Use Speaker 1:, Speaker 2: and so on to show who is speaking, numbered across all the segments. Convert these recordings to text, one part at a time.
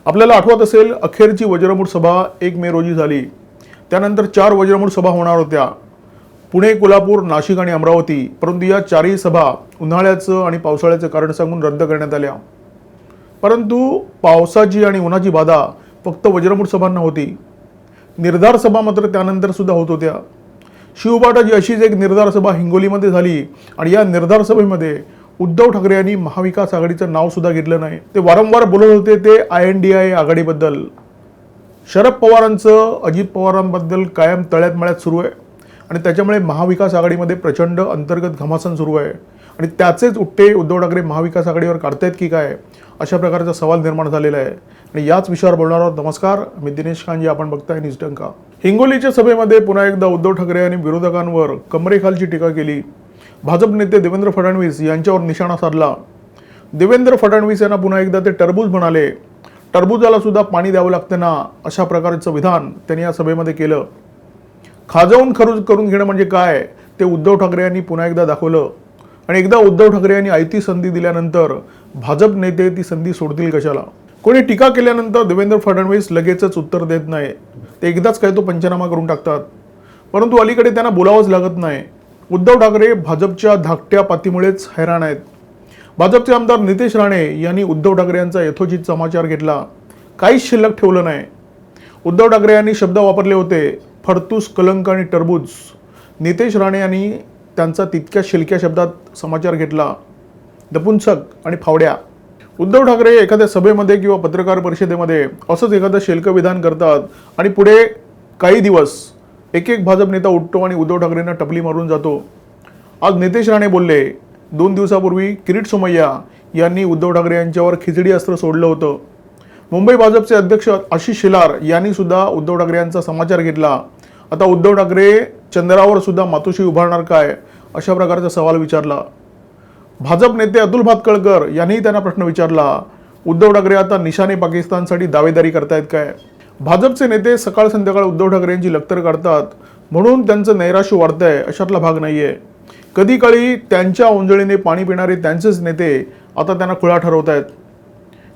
Speaker 1: आपल्याला आठवत असेल, अखेरची वज्रमूठ सभा 1 मे रोजी झाली. त्यानंतर 4 वज्रमूठ सभा होणार होत्या, पुणे, कोल्हापूर, नाशिक आणि अमरावती. परंतु या चारही सभा उन्हाळ्याचं आणि पावसाळ्याचं कारण सांगून रद्द करण्यात आल्या. परंतु पावसाची आणि उन्हाची बाधा फक्त वज्रमूठ सभांना होती. निर्धार सभा मात्र त्यानंतर सुद्धा होत होत्या. शिवबाटाची अशीच एक निर्धार सभा हिंगोलीमध्ये झाली आणि या निर्धार सभेमध्ये उद्धव ठाकरे यांनी महाविकास आघाडीचं नाव सुद्धा घेतलं नाही. ते वारंवार बोलत होते ते INDI आघाडीबद्दल. शरद पवारांचं अजित पवारांबद्दल कायम तळ्यात मळ्यात सुरू आहे आणि त्याच्यामुळे महाविकास आघाडीमध्ये प्रचंड अंतर्गत घमासान सुरू आहे आणि त्याचेच उपटे उद्धव ठाकरे महाविकास आघाडीवर काढतायत की काय, अशा प्रकारचा सवाल निर्माण झालेला आहे आणि याच विषयावर बोलणार आहोत. नमस्कार, मी दिनेश खानजी, आपण बघताय न्यूज डंका. हिंगोलीच्या सभेमध्ये पुन्हा एकदा उद्धव ठाकरे यांनी विरोधकांवर कमरेखालची टीका केली. भाजप नेते देवेंद्र फडणवीस यांच्यावर निशाणा साधला. देवेंद्र फडणवीस यांना पुन्हा एकदा ते टरबूज म्हणाले. टरबुजाला सुद्धा पाणी द्यावं लागतं ना, अशा प्रकारचं विधान त्यांनी या सभेमध्ये केलं. खाजवून खरूज करून घेणं म्हणजे काय ते उद्धव ठाकरे यांनी पुन्हा एकदा दाखवलं आणि एकदा उद्धव ठाकरे यांनी आयती संधी दिल्यानंतर भाजप नेते ती संधी सोडतील कशाला. कोणी टीका केल्यानंतर देवेंद्र फडणवीस लगेचच उत्तर देत नाही. ते एकदाच काय तो पंचनामा करून टाकतात. परंतु अलीकडे त्यांना बोलावंच लागत नाही. उद्धव ठाकरे भाजपच्या धाकट्या पातीमुळेच हैराण आहेत. भाजपचे आमदार नितेश राणे यांनी उद्धव ठाकरे यांचा यथोचित समाचार घेतला. काहीच शिल्लक ठेवलं नाही. उद्धव ठाकरे यांनी शब्द वापरले होते फडतूस, कलंक आणि टरबूज. नितेश राणे यांनी त्यांचा तितक्या शिलक्या शब्दात समाचार घेतला, दपुंसक आणि फावड्या. उद्धव ठाकरे एखाद्या सभेमध्ये किंवा पत्रकार परिषदेमध्ये असंच एखादं शिल्क विधान करतात आणि पुढे काही दिवस एक एक भाजप नेता उठतो आणि उद्धव ठाकरेंना टपली मारून जातो. आज नितेश राणे बोलले. 2 दिवसापूर्वी किरीट सोमय्या यांनी उद्धव ठाकरे यांच्यावर खिचडी अस्त्र सोडलं होतं. मुंबई भाजपचे अध्यक्ष आशिष शेलार यांनी सुद्धा उद्धव ठाकरे यांचा समाचार घेतला. आता उद्धव ठाकरे चंद्रावर सुद्धा मातोश्री उभारणार काय, अशा प्रकारचा सवाल विचारला. भाजप नेते अतुल भातखळकर यांनी त्यांना प्रश्न विचारला, उद्धव ठाकरे आता निशाणे पाकिस्तानसाठी दावेदारी करतायत काय. भाजपचे नेते सकाळ संध्याकाळ उद्धव ठाकरे यांची लक्तर काढतात म्हणून त्यांचं नैराश्य वाढतंय, अशातला भाग नाहीये. कधी काळी त्यांच्या ओंजळीने पाणी पिणारे त्यांचेच नेते आता त्यांना खुळा ठरवत आहेत.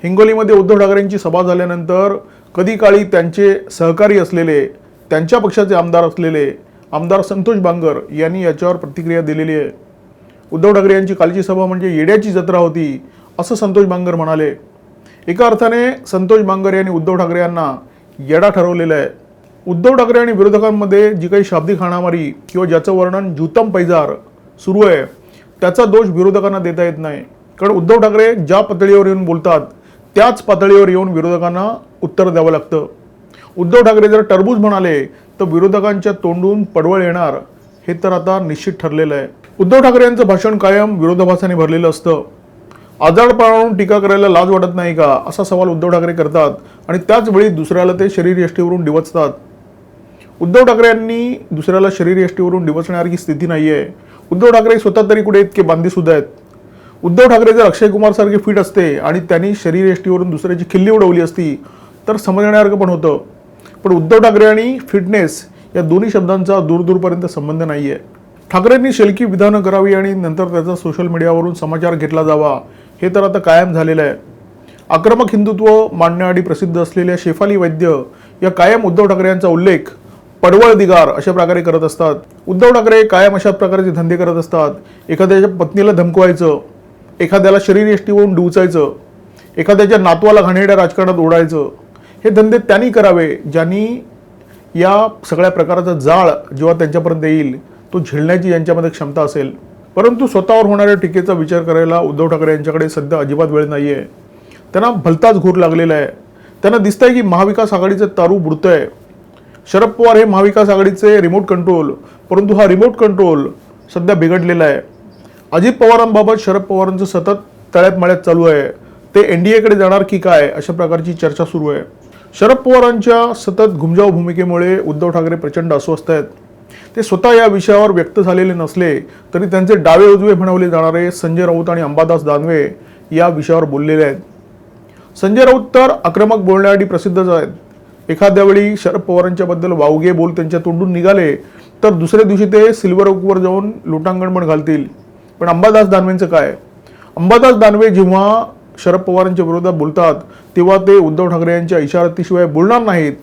Speaker 1: हिंगोलीमध्ये उद्धव ठाकरेंची सभा झाल्यानंतर कधी काळी त्यांचे सहकारी असलेले, त्यांच्या पक्षाचे आमदार असलेले आमदार संतोष बांगर यांनी याच्यावर प्रतिक्रिया दिलेली आहे. उद्धव ठाकरे यांची कालची सभा म्हणजे येड्याची जत्रा होती, असं संतोष बांगर म्हणाले. एका अर्थाने संतोष बांगर यांनी उद्धव ठाकरे यांना येडा ठरवलेलं आहे. उद्धव ठाकरे आणि विरोधकांमध्ये जी काही शाब्दिक हाणामारी किंवा ज्याचं वर्णन जूतम पैजार सुरू आहे त्याचा दोष विरोधकांना देता येत नाही. कारण उद्धव ठाकरे ज्या पातळीवर येऊन बोलतात त्याच पातळीवर येऊन विरोधकांना उत्तर द्यावं लागतं. उद्धव ठाकरे जर टरबूज म्हणाले तर विरोधकांच्या तोंडून पडवळ येणार, हे तर आता निश्चित ठरलेलं आहे. उद्धव ठाकरे यांचं भाषण कायम विरोधाभासाने भरलेलं असतं. आजारपणावरून टीका करायला लाज वाटत नाही का, असा सवाल उद्धव ठाकरे करतात आणि त्याच वेळी दुसऱ्याला ते शरीरयष्टीवरून डिवचतात. उद्धव ठाकरे यांनी दुसऱ्याला शरीरयष्टीवरून डिवचण्यासारखी स्थिती नाहीये. उद्धव ठाकरे स्वतः तरी कुठे इतके बांधी सुद्धा आहेत. उद्धव ठाकरे जर अक्षय कुमार सारखे फिट असते आणि त्यांनी शरीरयष्टीवरून दुसऱ्याची खिल्ली उडवली असती तर समजण्यासारखं पण होतं. पण उद्धव ठाकरे आणि फिटनेस या दोन्ही शब्दांचा दूरदूरपर्यंत संबंध नाहीये. ठाकरेंनी शेलकी विधानं करावी आणि नंतर त्याचा सोशल मीडियावरून समाचार घेतला जावा, हे तर आता कायम झालेलं आहे. आक्रमक हिंदुत्व मांडण्याआधी प्रसिद्ध असलेल्या शेफाली वैद्य या कायम उद्धव ठाकरे यांचा उल्लेख पडवळ दिगार अशा प्रकारे करत असतात. उद्धव ठाकरे कायम अशा प्रकारचे धंदे करत असतात. एखाद्याच्या पत्नीला धमकवायचं, एखाद्याला शरीरयष्टीवरून डिवचायचं, एखाद्याच्या नातवाला घाणेरड्या राजकारणात ओढायचं, हे धंदे त्यांनी करावे ज्यांनी या सगळ्या प्रकारचा जाळ जेव्हा त्यांच्यापर्यंत येईल तो झेलण्याची यांच्यामध्ये क्षमता असेल. परंतु स्वतःवर होणाऱ्या टीकेचा विचार करायला उद्धव ठाकरे यांच्याकडे सध्या अजिबात वेळ नाही आहे. त्यांना भलताच घूर लागलेला आहे. त्यांना दिसतंय की महाविकास आघाडीचं तारू बुडतंय. शरद पवार हे महाविकास आघाडीचे रिमोट कंट्रोल, परंतु हा रिमोट कंट्रोल सध्या बिघडलेला आहे. अजित पवारांबाबत शरद पवारांचं सतत तळ्यात मळ्यात चालू आहे. ते NDAकडे जाणार की काय, अशा प्रकारची चर्चा सुरू आहे. शरद पवारांच्या सतत घुमजाव भूमिकेमुळे उद्धव ठाकरे प्रचंड अस्वस्थ आहेत. ते स्वतः या विषयावर व्यक्त झालेले नसले तरी त्यांचे डावे उजवे म्हणवले जाणारे संजय राऊत आणि अंबादास दानवे या विषयावर बोललेले आहेत. संजय राऊत तर आक्रमक बोलण्यासाठी प्रसिद्धच आहेत. एखाद्या वेळी शरद पवारांच्या बद्दल वावगे बोल त्यांच्या तोंडून निघाले तर दुसऱ्या दिवशी ते सिल्वर ओकवर जाऊन लोटांगण पण घालतील. पण अंबादास दानवेंचं काय? अंबादास दानवे जेव्हा शरद पवारांच्या विरोधात बोलतात तेव्हा ते उद्धव ठाकरे यांच्या इशारातीशिवाय बोलणार नाहीत,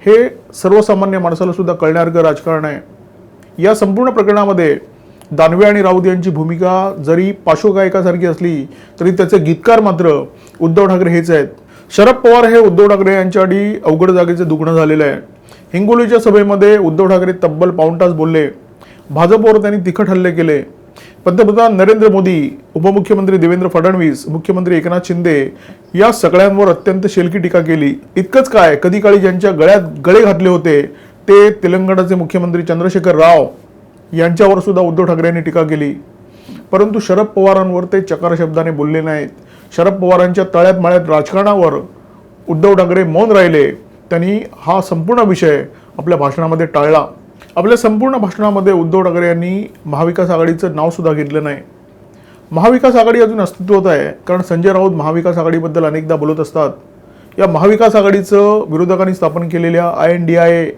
Speaker 1: हे सर्वसामान्य माणसाला सुद्धा कळण्यासारखं राजकारण आहे. या संपूर्ण प्रकरणामध्ये दानवे आणि राऊत यांची भूमिका जरी पार्श्वगायकासारखी असली तरी त्याचे गीतकार मात्र उद्धव ठाकरे हेच आहेत. शरद पवार हे उद्धव ठाकरे यांच्याआधी अवघड जागेचे दुखणं झालेलं आहे. हिंगोलीच्या सभेमध्ये उद्धव ठाकरे तब्बल पाऊण तास बोलले. भाजपवर त्यांनी तिखट हल्ले केले. पंतप्रधान नरेंद्र मोदी, उपमुख्यमंत्री देवेंद्र फडणवीस, मुख्यमंत्री एकनाथ शिंदे या सगळ्यांवर अत्यंत शेलकी टीका केली. इतकंच काय, कधी काळी ज्यांच्या गळ्यात गळे घातले होते ते तेलंगणाचे मुख्यमंत्री चंद्रशेखर राव यांच्यावर सुद्धा उद्धव ठाकरे यांनी टीका केली. परंतु शरद पवारांवर ते चकार शब्दाने बोलले नाहीत. शरद पवारांच्या तळ्यात माळ्यात राजकारणावर उद्धव ठाकरे मौन राहिले. त्यांनी हा संपूर्ण विषय आपल्या भाषणामध्ये टाळला. आपल्या संपूर्ण भाषणामध्ये उद्धव ठाकरे यांनी महाविकास आघाडीचं नाव सुद्धा घेतलं नाही. महाविकास आघाडी अजून अस्तित्वात आहे, कारण संजय राऊत महाविकास आघाडीबद्दल अनेकदा बोलत असतात. या महाविकास आघाडीचं विरोधकांनी स्थापन केलेल्या INDIA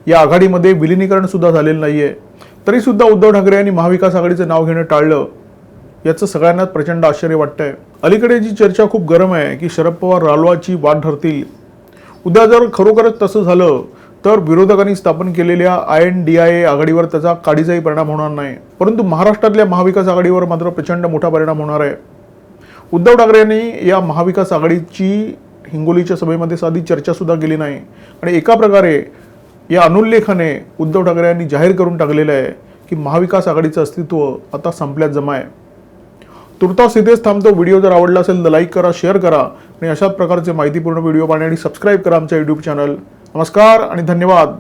Speaker 1: या आघाडीमध्ये विलिनीकरण सुद्धा झालेलं नाहीये. तरी सुद्धा उद्धव ठाकरे यांनी महाविकास आघाडीचं नाव घेणं टाळलं. याचं सगळ्यांनाच प्रचंड आश्चर्य वाटतंय. अलीकडे जी चर्चा खूप गरम आहे की शरद पवार रालोआची वाट धरतील. उद्या जर खरोखरच तसं झालं तर विरोधकांनी स्थापन केलेल्या INDIA आघाडीवर त्याचा काडीचाही परिणाम होणार नाही. परंतु महाराष्ट्रातल्या महाविकास आघाडीवर मात्र प्रचंड मोठा परिणाम होणार आहे. उद्धव ठाकरे यांनी या महाविकास आघाडीची हिंगोलीच्या सभेमध्ये साधी चर्चा सुद्धा केली नाही आणि एका प्रकारे या अनुल्लेखाने उद्धव ठाकरे यांनी जाहीर करून टाकलेलं आहे की महाविकास आघाडीचं अस्तित्व आता संपल्यात जमा आहे. तुर्तास इथेच थांबतो. व्हिडिओ जर आवडला असेल तर लाईक करा, शेअर करा आणि अशाच प्रकारचे माहितीपूर्ण व्हिडिओ पाहण्यासाठी सबस्क्राईब करा आमच्या YouTube चॅनल. नमस्कार आणि धन्यवाद.